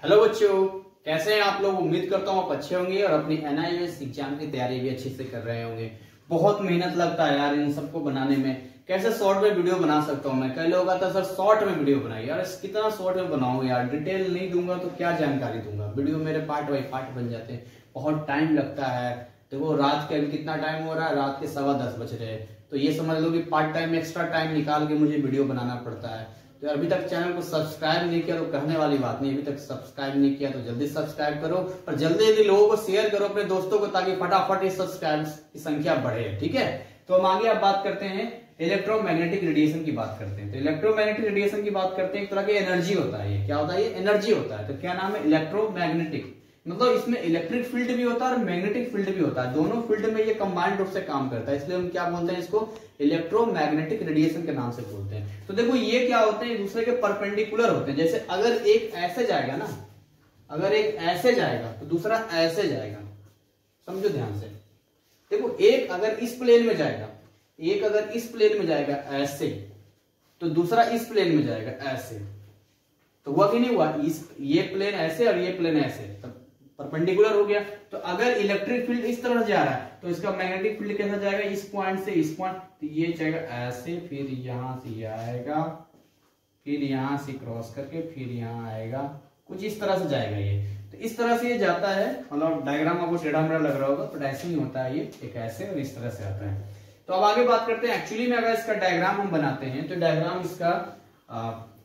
Hello बच्चों, कैसे हैं आप लोग। उम्मीद करता हूँ आप अच्छे होंगे और अपनी NIOS एग्जाम की तैयारी भी अच्छे से कर रहे होंगे। बहुत मेहनत लगता है यार इन सबको बनाने में। कैसे शॉर्ट में वीडियो बना सकता हूँ मैं। कई लोग आता है सर शॉर्ट में वीडियो बनाइए। यार कितना शॉर्ट में बनाऊं यार, डिटेल नहीं दूंगा तो क्या जानकारी दूंगा। वीडियो मेरे पार्ट बाई पार्ट बन जाते हैं, बहुत टाइम लगता है। देखो रात के अभी कितना टाइम हो रहा है, रात के 10:15 बज रहे हैं। तो ये समझ लो कि पार्ट टाइम एक्स्ट्रा टाइम निकाल के मुझे वीडियो बनाना पड़ता है। तो अभी तक चैनल को सब्सक्राइब नहीं किया तो कहने वाली बात नहीं, अभी तक सब्सक्राइब नहीं किया तो जल्दी सब्सक्राइब करो और जल्दी जल्दी लोगों को शेयर करो अपने दोस्तों को, ताकि फटाफट इस सब्सक्राइबर्स की संख्या बढ़े। ठीक है, तो हम आगे अब बात करते हैं इलेक्ट्रोमैग्नेटिक रेडिएशन की बात करते हैं। तो इलेक्ट्रोमैग्नेटिक रेडिएशन की बात करते हैं, एक तरह की एनर्जी होता है। ये क्या होता है? ये एनर्जी होता है। तो क्या नाम है? इलेक्ट्रोमैग्नेटिक। मतलब इसमें इलेक्ट्रिक फील्ड भी होता है और मैग्नेटिक फील्ड भी होता है। दोनों फील्ड में ये कंबाइंड रूप से काम करता है, इसलिए हम क्या बोलते हैं इसको? इलेक्ट्रोमैग्नेटिक रेडिएशन के नाम से बोलते हैं। तो देखो ये क्या होते हैं, एक दूसरे के परपेंडिकुलर होते हैं। जैसे अगर एक ऐसे जाएगा ना, अगर एक ऐसे जाएगा तो दूसरा ऐसे जाएगा। समझो ध्यान से। देखो एक अगर इस प्लेन में जाएगा, एक अगर इस प्लेन में जाएगा ऐसे, तो दूसरा इस प्लेन में जाएगा ऐसे। तो हुआ कि नहीं हुआ? ये प्लेन ऐसे और ये प्लेन ऐसे, तब परपेंडिकुलर हो गया। तो अगर इलेक्ट्रिक फील्ड इस तरह जा रहा है तो इसका मैग्नेटिक फील्ड कैसा जाएगा? इस पॉइंट से इस पॉइंट। तो ये जाएगा ऐसे, फिर यहां से ये आएगा, फिर यहां से क्रॉस करके फिर यहां आएगा, कुछ इस तरह से जाएगा ये। तो इस तरह से ये जाता है। मतलब डायग्राम आपको टेढ़ा मेढ़ा लग रहा होगा, बट ऐसे ही होता है। ये एक ऐसे और इस तरह से आता है। तो अब आगे बात करते हैं एक्चुअली में अगर इसका डायग्राम हम बनाते हैं तो डायग्राम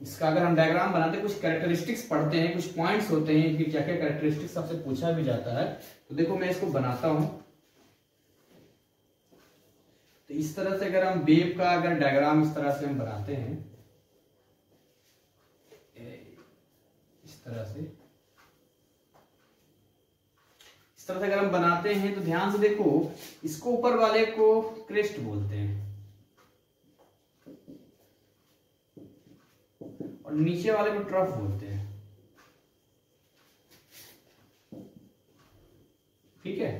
इसका अगर हम डायग्राम बनाते हैं, कुछ कैरेक्टरिस्टिक्स पढ़ते हैं, कुछ पॉइंट्स होते हैं कि क्या क्या कैरेक्टरिस्टिक्स सबसे पूछा भी जाता है। तो देखो मैं इसको बनाता हूं। तो इस तरह से अगर हम वेव का अगर डायग्राम इस तरह से हम बनाते हैं, इस तरह से अगर हम बनाते हैं तो ध्यान से देखो, इसको ऊपर वाले को क्रेस्ट बोलते हैं और नीचे वाले को ट्रफ बोलते हैं। ठीक है,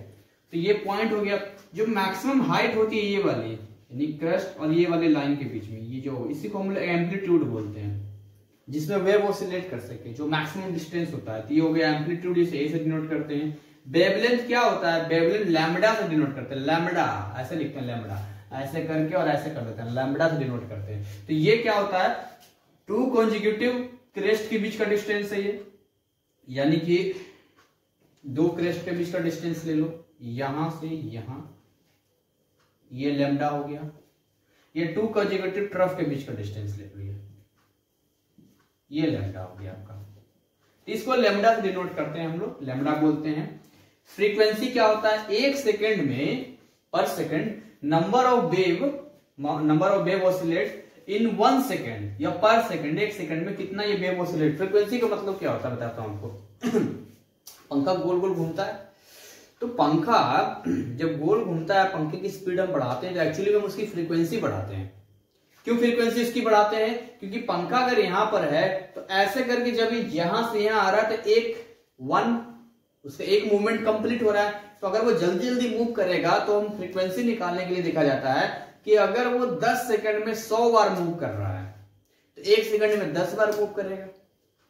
तो ये पॉइंट हो गया। जो मैक्सिमम हाइट होती है ये वाली, यानी क्रस्ट और ये वाले लाइन के बीच में, ये जो इसी को हम लोग एम्पलीट्यूड बोलते हैं, जिसमें वेव ऑसिलेट कर सके, जो मैक्सिमम डिस्टेंस होता है। तो ये हो गया एम्पलीट्यूड, इसे ए से डिनोट करते हैं। वेवलेंथ क्या होता है? वेवलेंथ लैम्बडा से डिनोट करते हैं। लैम्बडा ऐसे लिखते हैं, लैम्बडा ऐसे करके और ऐसे कर देते हैं, लैम्बडा से डिनोट करते हैं। तो ये क्या होता है? टू कॉन्जिक्यूटिव क्रेस्ट के बीच का डिस्टेंस है ये, यानी कि दो क्रेस्ट के बीच का डिस्टेंस ले लो, यहां से यहां, ये लैम्बडा हो गया। ये टू कॉन्जिक्यूटिव ट्रफ के बीच का डिस्टेंस ले लो, ये लैम्बडा हो गया आपका। इसको लैम्बडा से डिनोट करते हैं हम लोग, लैम्बडा बोलते हैं। फ्रीक्वेंसी क्या होता है? एक सेकेंड में, पर second, number of wave oscillate in 1 second या पर सेकेंड, एक सेकेंड में कितना ये वेव ऑसिलेट। फ्रीक्वेंसी का मतलब क्या होता है बताता हूं आपको। पंखा गोल गोल घूमता है, तो पंखा जब गोल घूमता है, पंखे की स्पीड हम बढ़ाते हैं तो एक्चुअली हम उसकी फ्रीक्वेंसी बढ़ाते हैं। क्यों फ्रीक्वेंसी इसकी बढ़ाते हैं? क्योंकि पंखा अगर यहां पर है तो ऐसे करके जब यहां से यहां आ रहा है तो उसका एक मूवमेंट कंप्लीट हो रहा है। तो अगर वो जल्दी जल्दी मूव करेगा तो हम फ्रीक्वेंसी निकालने के लिए देखा जाता है कि अगर वो 10 सेकंड में 100 बार मूव कर रहा है तो 1 सेकंड में 10 बार मूव करेगा,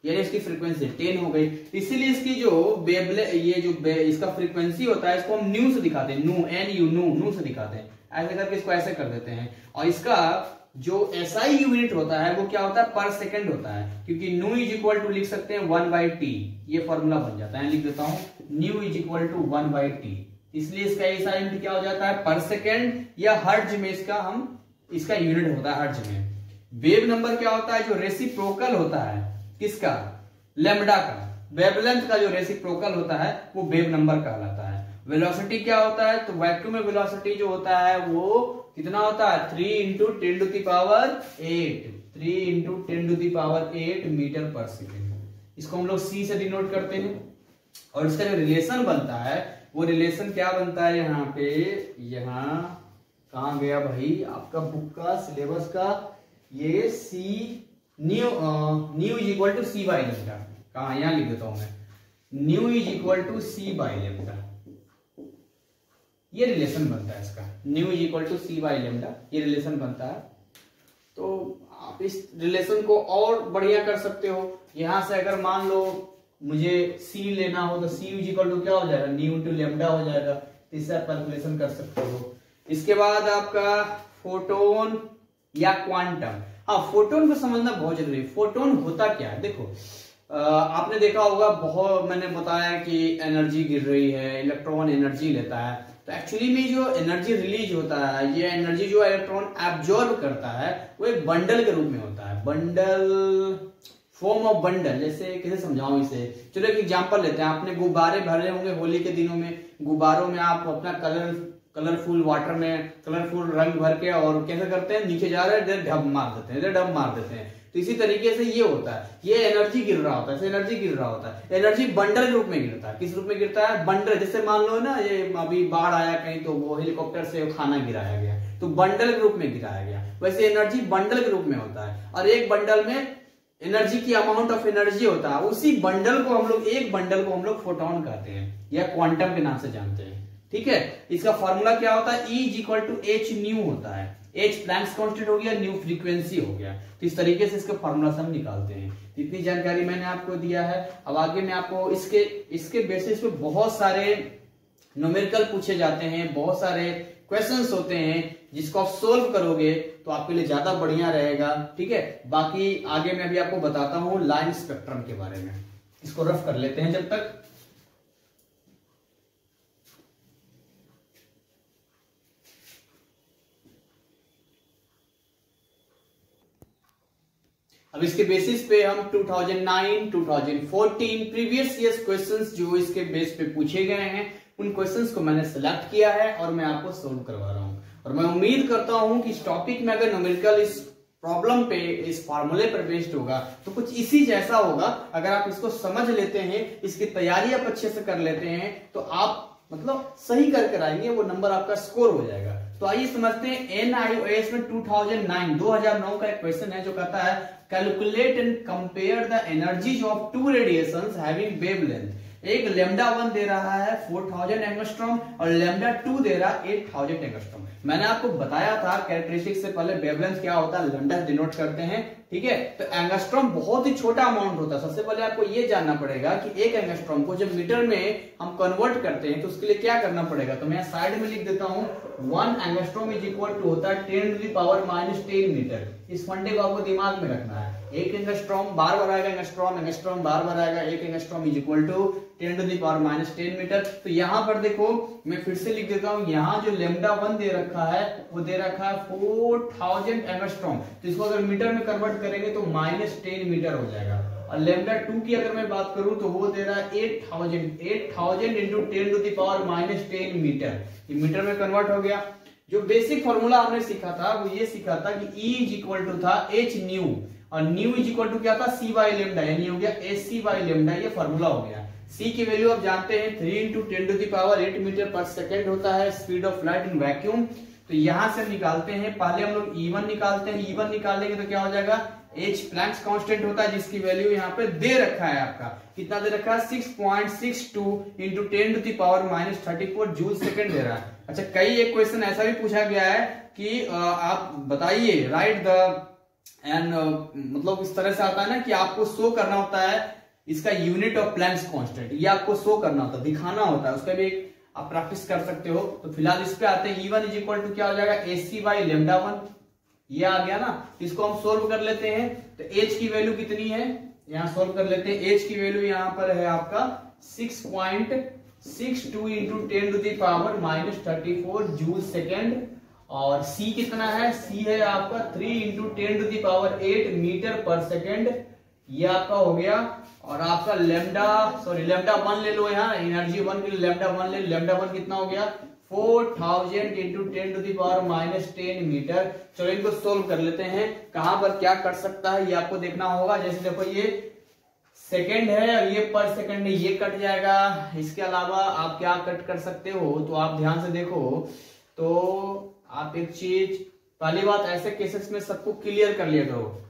यानी इसकी फ्रीक्वेंसी 10 हो गई। इसीलिए इसकी जो इसका फ्रीक्वेंसी होता है, इसको हम न्यू से दिखाते हैं, न्यू से दिखाते हैं। ऐसे करके इसको ऐसे कर देते हैं। और इसका जो SI यूनिट होता है वो क्या होता है? पर सेकंड होता है, क्योंकि न्यू इज इक्वल टू लिख सकते हैं 1/t, ये फॉर्मूला बन जाता है। लिख देता हूं, new is equal to 1/t। इसलिए इसका SI यूनिट क्या हो जाता है? पर सेकंड, या हर्ट्ज में इसका यूनिट होता है, हर्ट्ज में। वेव नंबर क्या होता है? जो रेसिप्रोकल होता है किसका? लैम्बडा का। वेवलेंथ का जो रेसिप्रोकल होता है वो वेव नंबर कहलाता है। वेलोसिटी क्या होता है? तो वैक्यूम में वेलोसिटी जो होता है वो कितना होता है? 3 × 10⁸ मीटर पर सेकेंड। इसको हम लोग C से डिनोट करते हैं। और इसका जो रिलेशन बनता है वो रिलेशन क्या बनता है? यहाँ पे, यहाँ कहाँ गया भाई आपका बुक का सिलेबस का? ये new is equal to C/λ। कहा? यहाँ लिख देता हूं मैं, new is equal to C/λ। ये रिलेशन बनता है इसका, new is equal to C/λ, ये रिलेशन बनता है। तो आप इस रिलेशन को और बढ़िया कर सकते हो। यहां से अगर मान लो मुझे C लेना हो तो C इक्वल टू क्या हो जाएगा, न्यू इंटू लेमडा हो जाएगा। तो इससे आप कैलकुलेशन कर सकते हो। इसके बाद आपका फोटोन या क्वांटम। हाँ, फोटोन को समझना बहुत जरूरी है। फोटोन होता क्या है, देखो आपने देखा होगा, बहुत मैंने बताया कि एनर्जी गिर रही है, इलेक्ट्रॉन एनर्जी लेता है। तो एक्चुअली में जो एनर्जी रिलीज होता है, ये एनर्जी जो इलेक्ट्रॉन एब्जॉर्ब करता है वो एक बंडल के रूप में होता है। Bundle, form of bundle. जैसे कैसे समझाऊं इसे, चलो एक एग्जांपल लेते हैं। आपने गुब्बारे भरे होंगे होली के दिनों में, गुब्बारों में आप अपना कलरफुल वाटर में कलरफुल रंग भर के और कैसे करते हैं, नीचे जा रहे हैं ढब मार देते हैं, ढब मार देते हैं। तो इसी तरीके से ये होता है, ये एनर्जी गिर रहा होता है, एनर्जी गिर रहा होता है। एनर्जी बंडल के रूप में गिरता है। किस रूप में गिरता है, बंडल। जैसे मान लो ना, ये अभी बाढ़ आया कहीं तो वो हेलीकॉप्टर से खाना गिराया गया, तो बंडल के रूप में गिराया गया। वैसे एनर्जी बंडल के रूप में होता है, और एक बंडल में एनर्जी की अमाउंट ऑफ एनर्जी होता है। उसी बंडल को हम लोग, एक बंडल को हम लोग फोटोन कहते हैं या क्वांटम के नाम से जानते हैं। ठीक है, इसका फॉर्मूला क्या होता है, E equal to h nu होता है। H प्लैंक्स कांस्टेंट हो गया, न्यू फ्रीक्वेंसी हो गया। तो इस तरीके से इसका फॉर्मूला हम निकालते हैं। इतनी जानकारी मैंने आपको दिया है। अब आगे मैं आपको इसके बेसिस पे बहुत सारे न्यूमेरिकल पूछे जाते हैं, बहुत सारे क्वेश्चंस होते हैं, जिसको आप सोल्व करोगे तो आपके लिए ज्यादा बढ़िया रहेगा। ठीक है, बाकी आगे मैं अभी आपको बताता हूं लाइन स्पेक्ट्रम के बारे में। इसको रफ कर लेते हैं जब तक। अब इसके बेसिस पे हम 2009, 2014 प्रीवियस ईयर्स क्वेश्चंस जो इसके बेस पे पूछे गए हैं, उन क्वेश्चंस को मैंने सिलेक्ट किया है और मैं आपको सोल्व करवा रहा हूं। और मैं उम्मीद करता हूं कि इस टॉपिक में अगर न्यूमेरिकल इस प्रॉब्लम पे, इस फार्मूले पर बेस्ड होगा तो कुछ इसी जैसा होगा। अगर आप इसको समझ लेते हैं, इसकी तैयारी आप अच्छे से कर लेते हैं, तो आप मतलब सही कर कर आएंगे, वो नंबर आपका स्कोर हो जाएगा। तो आइए समझते हैं। NIOS में 2009 का एक क्वेश्चन है जो कहता है calculate and compare the energies of two radiations having wavelength. एक λ1 दे रहा है 4000 एंगस्ट्रॉम और λ2 दे रहा है 8000 एंगस्ट्रॉम। मैंने आपको बताया था कैरेक्टरिस्टिक से पहले वेवलेंथ क्या होता है, लैम्डा डिनोट करते हैं। ठीक है, तो एंगस्ट्रॉम बहुत ही छोटा अमाउंट होता है। सबसे पहले आपको ये जानना पड़ेगा कि एक एंगस्ट्रॉम को जब मीटर में हम कन्वर्ट करते हैं तो उसके लिए क्या करना पड़ेगा। तो मैं साइड में लिख देता हूं, 1 एंगस्ट्रॉम इज इक्वल टू होता है 10⁻⁻10 मीटर। इस फंडे को आपको दिमाग में रखना है। एक एंगस्ट्रॉम बार बार आएगा, एंगस्ट्रॉम बार बार आएगा, एक angstrom is equal to 10⁻⁻10 metre. तो यहाँ पर देखो, मैं फिर से लिख देता हूँ, यहाँ जो λ1 दे रखा है वो दे रखा है 4000 एंगस्ट्रॉम। तो इसको अगर मीटर में कन्वर्ट करेंगे तो -10 मीटर हो जाएगा। और λ2 की अगर मैं बात करूं तो वो दे रहा है 8000 इंटू 10⁻⁻10 मीटर। ये मीटर में कन्वर्ट हो गया। जो बेसिक फॉर्मूला हमने सीखा था वो ये सीखा था कि E इज इक्वल टू था h न्यू, और न्यू इज इक्वल टू क्या था, C बाई लेमडा, यानी हो गया AC बाई लेमडा। ये फॉर्मूला हो गया। C की वैल्यू आप जानते हैं 3 इंटू 10⁸ मीटर पर सेकेंड होता है speed of light in vacuum. तो यहां से निकालते हैं, पहले हम लोग E1 निकालते हैं। E1 निकालेंगे तो क्या हो जाएगा, H प्लैंक्स कांस्टेंट होता है, जिसकी वैल्यू यहाँ पे दे रखा है आपका, कितना दे रखा है, 6.62 इंटू 10⁻34 जूल सेकेंड दे रहा है। अच्छा, कई एक क्वेश्चन ऐसा भी पूछा गया है कि आप बताइए राइट द एंड, मतलब इस तरह से आता है ना कि आपको शो करना होता है इसका यूनिट ऑफ प्लैंक्स कांस्टेंट, ये आपको शो करना होता है, दिखाना होता है। उसका भी एक आप प्रैक्टिस कर सकते हो। तो फिलहाल इस पे आते हैं। E1 इज इक्वल टू क्या हो जाएगा, AC बाई λ1। ये आ गया ना, इसको हम सोल्व कर लेते हैं। तो H की वैल्यू कितनी है, यहाँ सोल्व कर लेते हैं। H की वैल्यू यहाँ पर है आपका 6.62 इंटू 10⁻⁻34 जूल सेकेंड। और C कितना है, C है आपका 3 इंटू 10⁸ मीटर पर सेकेंड। ये आपका हो गया। और आपका λ1 ले लो, यहाँ एनर्जी 1 के लिए λ1 ले, λ1 कितना हो गया, 4000 इंटू 10⁻⁻10 मीटर। चलो इनको सोल्व कर लेते हैं। कहां पर क्या कट सकता है ये आपको देखना होगा। जैसे देखो, ये सेकेंड है और ये पर सेकेंड है, ये कट जाएगा। इसके अलावा आप क्या कट कर सकते हो, तो आप ध्यान से देखो। तो आप एक चीज, पहली बात, ऐसे केसेस में सबको क्लियर कर लिया करो।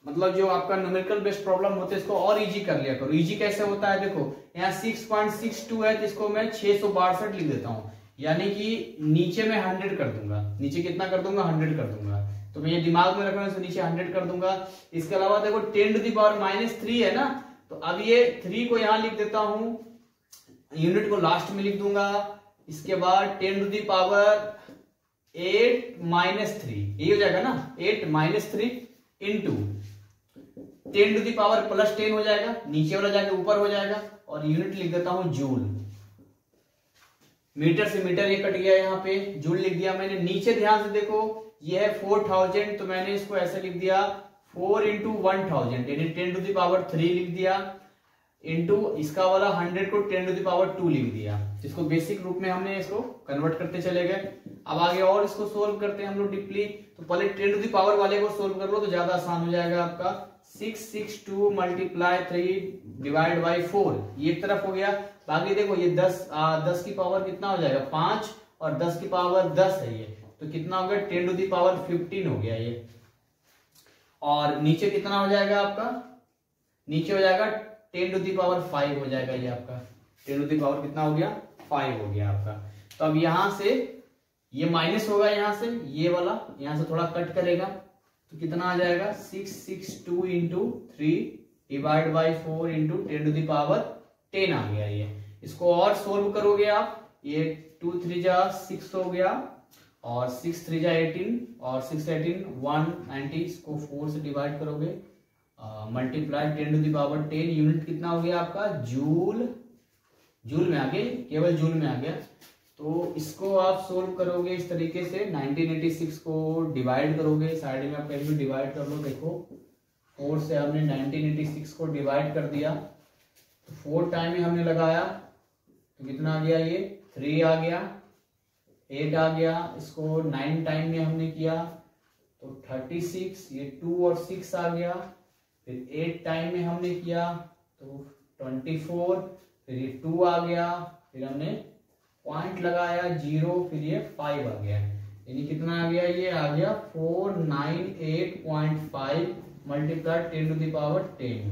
मतलब जो आपका न्यूमेरिकल बेस्ड प्रॉब्लम होते हैं इसको और इजी कर लिया करो। इजी कैसे होता है, देखो यहाँ 6.62 है, जिसको मैं 662 लिख देता हूँ, यानी कि नीचे में 100 कर दूंगा। नीचे कितना कर दूंगा, 100 कर दूंगा। तो मैं ये दिमाग में रखना, नीचे 100 कर दूंगा। इसके अलावा देखो 10⁻³ है ना, तो अब ये 3 को यहां लिख देता हूं, यूनिट को लास्ट में लिख दूंगा। इसके बाद 10 टू द पावर 8 माइनस 3, यही हो जाएगा ना, 8 minus 3 into 10 to the power plus 10 हो जाएगा, नीचे वाला जाके ऊपर हो जाएगा, और यूनिट लिख देता हूं जूल। मीटर से मीटर ये कट गया, यहाँ पे जूल लिख दिया मैंने। नीचे ध्यान से देखो, ये है 4000, तो मैंने इसको ऐसे लिख दिया 4 इंटू 1000, यानी 10 टू द पावर 3 लिख दिया, इंटू इसका वाला 100 को 10 टू द पावर 2 लिख दिया। इसको बेसिक रूप में हमने इसको कन्वर्ट करते चले गए। अब आगे और इसको सोल्व करते हैं हम लोग डीपली। तो पहले 10 टू द पावर वाले को सोल्व कर लो तो ज्यादा आसान हो जाएगा आपका। 662 मल्टीप्लाई 3 डिवाइड बाई 4, ये एक तरफ हो गया। बाकी देखो ये 10 की पावर कितना हो जाएगा 5, और 10 की पावर 10 है ये, तो कितना हो गया 10 टू द पावर 15 हो गया ये। और नीचे कितना हो जाएगा आपका, नीचे हो जाएगा 10 टू द पावर 5 हो जाएगा ये आपका। 10 टू द पावर कितना हो गया 5 हो गया आपका। तो अब यहां से ये माइनस होगा, यहां से ये वाला यहां से थोड़ा कट करेगा, तो कितना आ जाएगा 662 into 3 divide by 4 into 10 to the power 10 आ गया ये। इसको और सोल्व करोगे आप, ये 2 3 जा 6 हो गया, और 6 3 जा 18, और 6 18 190, इसको 4 से डिवाइड करोगे, multiply 10 to the power 10, unit कितना हो गया आपका जूल। जूल में आ गया, केवल जूल में आ गया। तो इसको आप सोल्व करोगे इस तरीके से, 1986 को डिवाइड करोगे, साइड में आप कहीं भी डिवाइड कर लो। देखो 4 से हमने 1986 को डिवाइड कर दिया, तो 4 टाइम में हमने लगाया, तो कितना आ गया ये 3 आ गया, 8 आ गया। इसको 9 टाइम में हमने किया तो 36, ये 2 और 6 आ गया। फिर 8 टाइम में हमने किया तो 24, फिर ये 2 आ गया, फिर हमने पॉइंट लगाया 0, फिर ये 5 आ गया, यानी कितना आ गया, ये आ गया 498.5 मल्टीप्लाई 10 टू द पावर 10।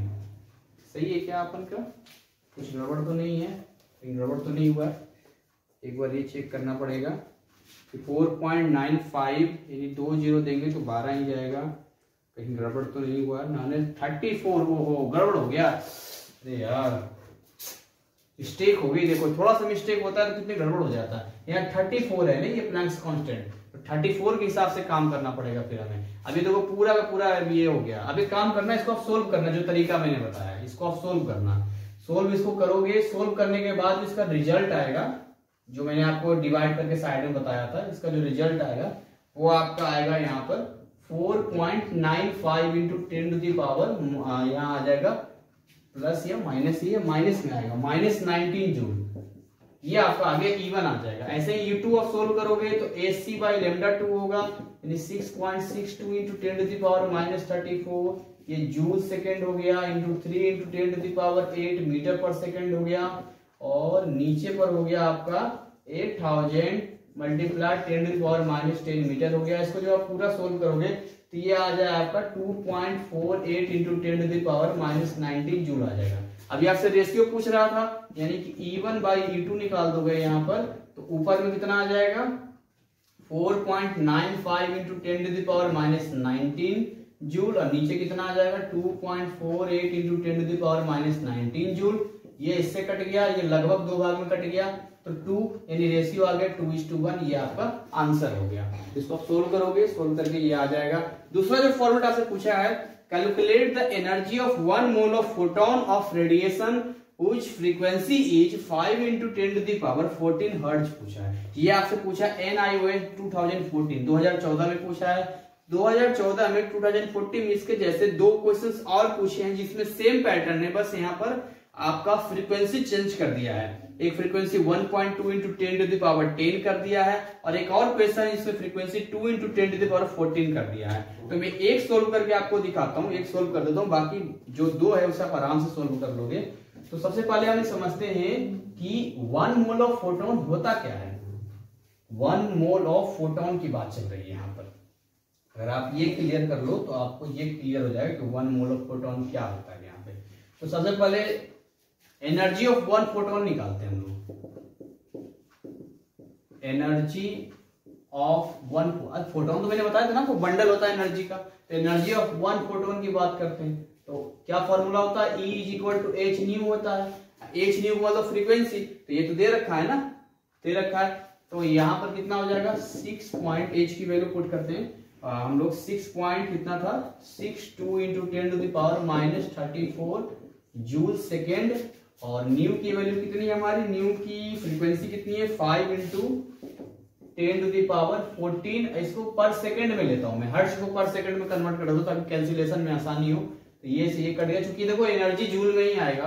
सही है क्या अपन का, कुछ गड़बड़ तो नहीं है, कहीं गड़बड़ तो नहीं हुआ है, एक बार ये चेक करना पड़ेगा कि 4.95 यानी 2 0 देंगे तो 12 ही जाएगा, कहीं गड़बड़ तो नहीं हुआ। नाने 34, वो गड़बड़ हो गया, अरे यार मिस्टेक हो गई। देखो थोड़ा सा मिस्टेक होता है तो कितनी गड़बड़ हो जाता है। यहाँ 34 है नहीं, ये प्लैंक्स कांस्टेंट, तो 34 के हिसाब से काम करना पड़ेगा फिर हमें। अभी देखो पूरा का पूरा ये हो गया। अभी काम करना है, इसको आप सोल्व करना, जो तरीका मैंने बताया इसको आप सोल्व करना। सोल्व इसको करोगे, सोल्व करने के बाद इसका रिजल्ट आएगा, जो मैंने आपको डिवाइड करके साइड में बताया था, इसका जो रिजल्ट आएगा वो आपका आएगा यहाँ पर 4.95 इंटू 10 टू द पावर, यहाँ आ जाएगा प्लस या माइनस, ये माइनस में आएगा -19 जूल, ये आपका आगे इवन आ जाएगा। ऐसे ही U2 आप सोल्व करोगे तो AC बाई लेमडा 2 होगा, यानी 6.62 इंटू 10 टू द पावर -34, ये जूल सेकेंड हो गया, into 3 into 10 to the power 8 metre पर सेकेंड हो गया, और नीचे पर हो गया आपका 8000 multiply 10 to the power -10 metre हो गया। इसको जो आप पूरा सोल्व करोगे तो ये आ जाए आपका 2.48 into 10 to the power -19 joule आ जाएगा। अभी आपसे रेशियो पूछ रहा था, यानी कि E1 बाई E2 निकाल दोगे यहाँ पर, तो ऊपर में कितना आ जाएगा 4.95 into 10 to the power -19 joule, और नीचे कितना आ जाएगा 2.48 into 10 to the power -19 joule. ये इससे कट गया, ये लगभग 2 भाग में कट गया, तो 2 यानी रेशियो आ गया 2:1, ये आपका आंसर हो गया। इसको आप सोल्व करोगे, सोल्व करके ये आ जाएगा। दूसरा जो फॉर्मूला आपसे पूछा है, calculate the energy of 1 mole of photon of radiation which frequency is 5 into 10 to the power 14 hertz पूछा है। ये आपसे पूछा NIOS 2014 2014 में पूछा है। 2014 में 2014 में इसके जैसे 2 क्वेश्चंस और पूछे हैं जिसमें सेम पैटर्न है, बस यहाँ पर आपका फ्रीक्वेंसी चेंज कर दिया है। एक frequency 1.2 into 10 to the power 10 कर दिया है, और एक और क्वेश्चन है जिसमें frequency 2 into 10 to the power 14 कर दिया है। तो मैं एक सोल्व करके आपको दिखाता हूँ, एक सोल्व कर देता हूँ, बाकी जो 2 है उसे आप आराम से सोल्व कर लोगे। तो सबसे पहले हम समझते हैं कि 1 मोल ऑफ फोटोन होता क्या है। 1 मोल ऑफ फोटोन की बात चल रही है यहाँ पर। अगर आप ये क्लियर कर लो तो आपको ये क्लियर हो जाएगा कि 1 मोल ऑफ फोटोन क्या होता है यहाँ पे। तो सबसे पहले एनर्जी ऑफ 1 फोटोन निकालते हैं हम लोग। एनर्जी ऑफ 1 फोटोन तो मैंने बताया था ना, वो बंडल होता है एनर्जी का। तो एनर्जी ऑफ 1 फोटोन की बात करते हैं, तो क्या फॉर्मूला होता है, E is equal to h nu होता है। एच न्यू को मतलब फ्रीक्वेंसी, तो ये तो दे रखा है ना, दे रखा है। तो यहाँ पर कितना हो जाएगा 6 पॉइंट, एच की वैल्यू पुट करते हैं हम लोग 6 पॉइंट कितना था 62 into 10 to the power minus 34 joule second. और न्यू की वैल्यू कितनी है हमारी, न्यू की फ्रीक्वेंसी कितनी है 5 इंटू 10 टू द पावर 14। इसको पर सेकंड में लेता हूं मैं, हर्ट्ज को पर सेकंड में कन्वर्ट कर दो ताकि कैलकुलेशन में आसानी हो। तो ये से ये कट गया, चूंकि देखो एनर्जी जूल में ही आएगा।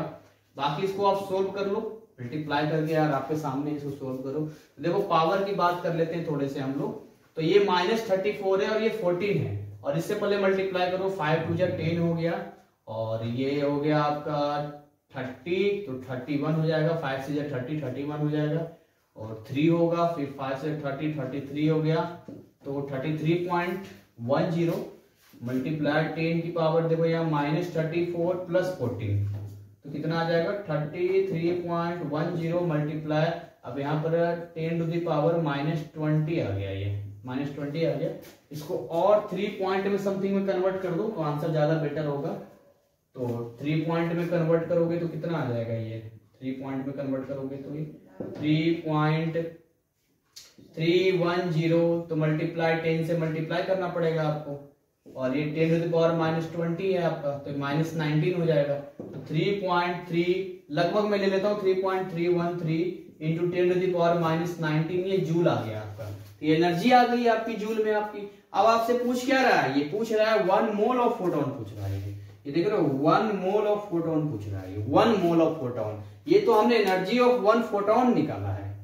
बाकी इसको आप सोल्व कर लो, मल्टीप्लाई करके यार आपके सामने इसको सोल्व करो। तो देखो पावर की बात कर लेते हैं थोड़े से हम लोग। तो ये -34 है और ये 14 है, और इससे पहले मल्टीप्लाई करो, 5 2 10 हो गया, और ये हो गया आपका 30, तो 31 हो जाएगा, 5 से 30 31 हो जाएगा, और 3 होगा, फिर 5 से 30 33 हो गया, तो 33.10 मल्टीप्लाई 10 की पावर देखो यहाँ -34 प्लस 14, तो कितना आ जाएगा 33.10 मल्टीप्लाई, अब यहाँ पर 10 टू द पावर -20 आ गया, ये -20 आ गया। इसको और 3 पॉइंट में समथिंग में कन्वर्ट कर दो तो आंसर ज्यादा बेटर होगा। तो 3 पॉइंट में कन्वर्ट करोगे तो कितना आ जाएगा, ये 3 पॉइंट में कन्वर्ट करोगे तो ये 3.310, तो मल्टीप्लाई 10 से मल्टीप्लाई करना पड़ेगा आपको, और ये 10 टू द पावर -20 है आपका, तो -19 हो जाएगा। तो 3.3 लगभग मैं ले लेता हूँ 3.313 इंटू 10 टू द पावर -19, ये जूल आ गया आपका। तो ये एनर्जी आ गई आपकी जूल में आपकी। अब आपसे पूछ क्या रहा है, ये पूछ रहा है 1 मोल ऑफ फोटोन पूछ रहा है, ये देख रहे हो 1 मोल ऑफ फोटोन पूछ रहा है, 1 मोल ऑफ फोटोन। ये तो हमने एनर्जी ऑफ 1 फोटोन निकाला है,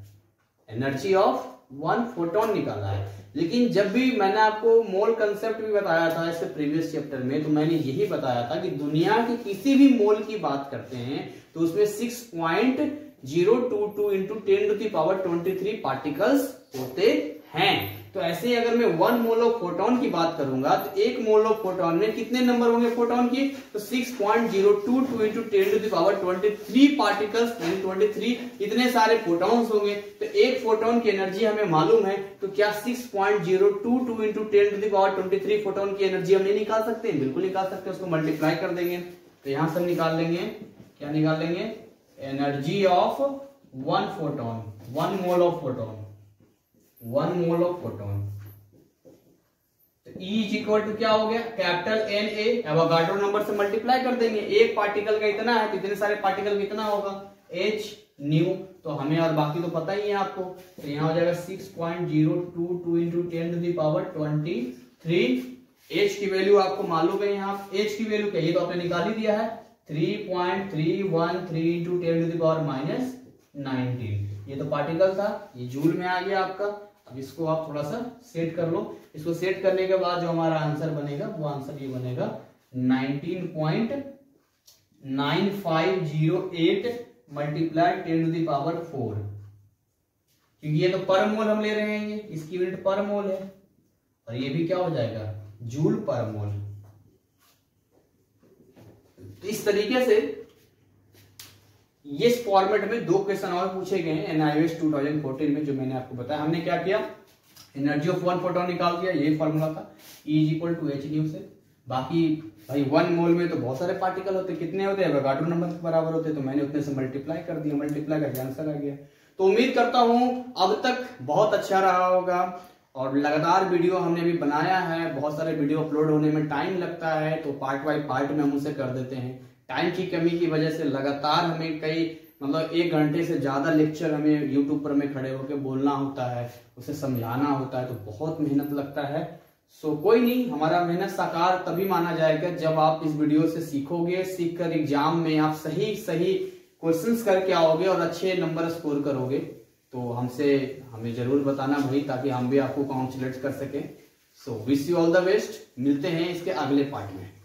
एनर्जी ऑफ 1 फोटोन निकाला है। लेकिन जब भी मैंने आपको मोल कंसेप्ट भी बताया था इससे प्रीवियस चैप्टर में, तो मैंने यही बताया था कि दुनिया के किसी भी मोल की बात करते हैं तो उसमें 6.022 into 10 to the power 23 particles होते हैं। तो ऐसे ही अगर मैं 1 मोल ऑफ फोटोन की बात करूंगा तो 1 मोल ऑफ फोटोन में कितने नंबर होंगे फोटोन की, तो 6.022 into 10 to the power 23 particles, यानी 23 इतने सारे फोटोन्स होंगे। तो एक फोटोन की एनर्जी हमें मालूम है, तो क्या 6.022 into 10 to the power 23 photon की एनर्जी हम नहीं निकाल सकते हैं? बिल्कुल निकाल सकते हैं, उसको मल्टीप्लाई कर देंगे तो यहां से निकाल लेंगे, क्या निकाल लेंगे, energy of 1 photon, 1 mole of photon, 1 mole of photon. तो E इज इक्वल टू क्या हो गया, कैपिटल Na, एवोगाड्रो नंबर से मल्टीप्लाई कर देंगे। एक पार्टिकल का इतना है, कितने सारे पार्टिकल कितना होगा, h न्यू, तो हमें और बाकी तो पता ही है आपको। तो यहाँ हो जाएगा 6.022 into 10 to the power 23। h की वैल्यू आपको मालूम है, यहाँ h की वैल्यू क्या, ये तो आपने निकाल ही दिया है, 3.313 इंटू 10 टू द पावर -19। ये तो पार्टिकल था, ये जूल में आ गया आपका। अब इसको आप थोड़ा सा सेट कर लो। इसको सेट करने के बाद जो हमारा आंसर बनेगा वो आंसर ये बनेगा 19.9508 मल्टीप्लाई 10 टू द पावर 4, क्योंकि ये तो पर मोल हम ले रहे हैं, इसकी यूनिट पर मोल है, और ये भी क्या हो जाएगा, जूल पर मोल। तो इस तरीके से इस फॉर्मेट में 2 क्वेश्चन और पूछे गए हैं NIOS 2014 में, जो मैंने आपको बताया। हमने क्या किया, एनर्जी ऑफ 1 फोटोन निकाल दिया, यही फॉर्मूला था, E is equal to h nu से। बाकी भाई 1 मोल में तो बहुत सारे पार्टिकल होते, कितने होते हैं, एवोगाड्रो नंबर के बराबर होते, तो मैंने उतने से मल्टीप्लाई कर दिया, मल्टीप्लाई करके आंसर आ गया। तो उम्मीद करता हूं अब तक बहुत अच्छा रहा होगा, और लगातार वीडियो हमने भी बनाया है। बहुत सारे वीडियो अपलोड होने में टाइम लगता है, तो पार्ट बाय पार्ट में हम उसे कर देते हैं। टाइम की कमी की वजह से लगातार हमें कई मतलब 1 घंटे से ज्यादा लेक्चर हमें यूट्यूब पर में खड़े होकर बोलना होता है, उसे समझाना होता है, तो बहुत मेहनत लगता है। सो कोई नहीं, हमारा मेहनत साकार तभी माना जाएगा जब आप इस वीडियो से सीखोगे, सीखकर एग्जाम में आप सही क्वेश्चंस करके आओगे और अच्छे नंबर स्कोर करोगे। तो हमें जरूर बताना भाई, ताकि हम भी आपको काउंसलेट कर सके। So wish you all the best, मिलते हैं इसके अगले पार्ट में।